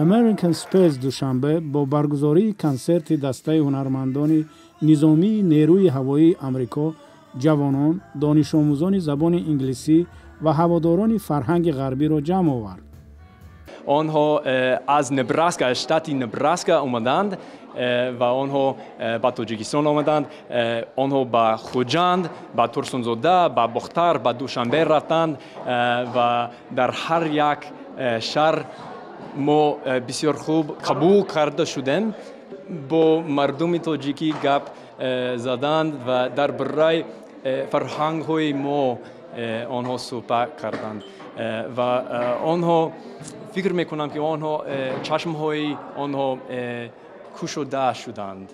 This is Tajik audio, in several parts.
American Space Душанбе бо баргузории консерти дастаи ҳунармандони низомии нерӯи ҳавоии Амрико ҷавонон, донишомӯзони забони инглисӣ ва ҳаводорони фарҳанги ғарбиро ҷамъ овард. онҳо аз Небраска, штати Небраска омаданд ва онҳо ба Тоҷикистон омаданд. онҳо ба Чанд, ба Турсунзода, ба Бохтар, ба Душанбе рафтанд ва дар ҳар як шаҳр мо бисёр хуб қабул карда шудем. бо мардуми тоҷикӣ гап заданд ва дар бораи фарҳангҳои мо онҳо суҳбат карданд ва онҳо фикр мекунам ки онҳо чашмҳои онҳо кушода шуданд.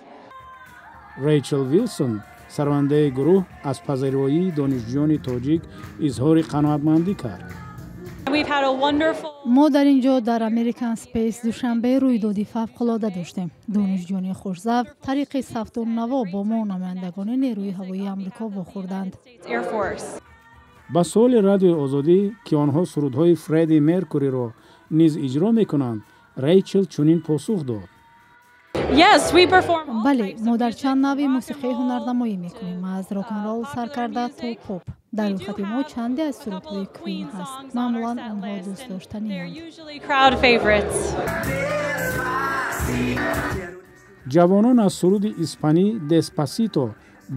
Рейчел Вилсон, сарвандаи гуруҳ, аз пазироии донишҷӯёни тоҷик изҳори қаноатмандӣ кард. мо дар ин ҷо дар American Space Душанбе рӯйдоди фавқулода доштем. Донишҷӯёни хушзавқ тариқи сафтуннаво бо мо намояндагони нерӯи ҳавоии Амрико вохӯрданд. ба суоли Радиои Озодӣ ки онҳо сурудҳои Фредди Меркуриро низ иҷро мекунанд, Рейчел чунин посух дод. бале, мо дар чанд нави мусиқии ҳунарнамоӣ мекунем, аз рок-н-ролл сар карда то поп. дар рӯйхати мо чанде аз сурудҳои Queen ҳаст. маъмулан онҳо дӯстдоштанианд. ҷавонон аз суруди испанӣ Despacito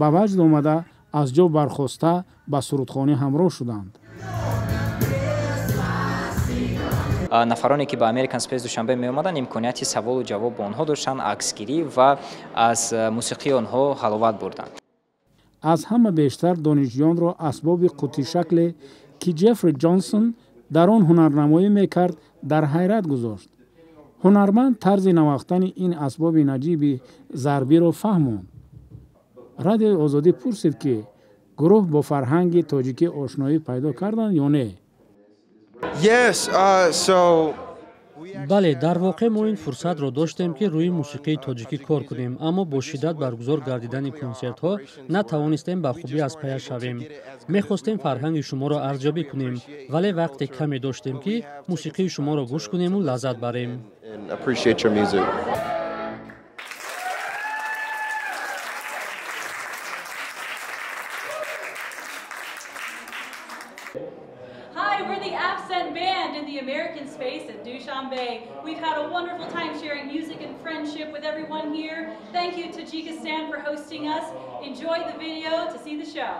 ба ваҷд омада аз ҷо бархоста ба сурудхонӣ ҳамроҳ шуданд. нафароне ки ба American Space Душанбе меомаданд имконияти саволу ҷавоб ба онҳо доштанд, аксгирӣ ва аз мусиқии онҳо ҳаловат бурданд. аз ҳама бештар донишҷӯёнро асбоби қуттишакле ки Ҷеффри Ҷонсон дар он ҳунарнамоӣ мекард дар ҳайрат гузошт. ҳунарманд тарзи навохтани ин асбоби наҷиби зарбиро фаҳмонд. Радиои Озодӣ пурсид ки гуруҳ бо фарҳанги тоҷикӣ ошноӣ пайдо карданд ё не. бале, дар воқеъ мо ин фурсатро доштем ки рӯи мусиқии тоҷикӣ кор кунем, аммо бо шиддат баргузор гардидани консертҳо натавонистем ба хубӣ аз пая шавем. мехостем фарҳанги шуморо арзёбӣ кунем, вале вақте каме доштем ки мусиқии шуморо гӯш кунему лаззат барем. Hi, we're the Absent Band in the American Space at Dushanbe. We've had a wonderful time sharing music and friendship with everyone here. Thank you, Tajikistan, for hosting us. Enjoy the video to see the show.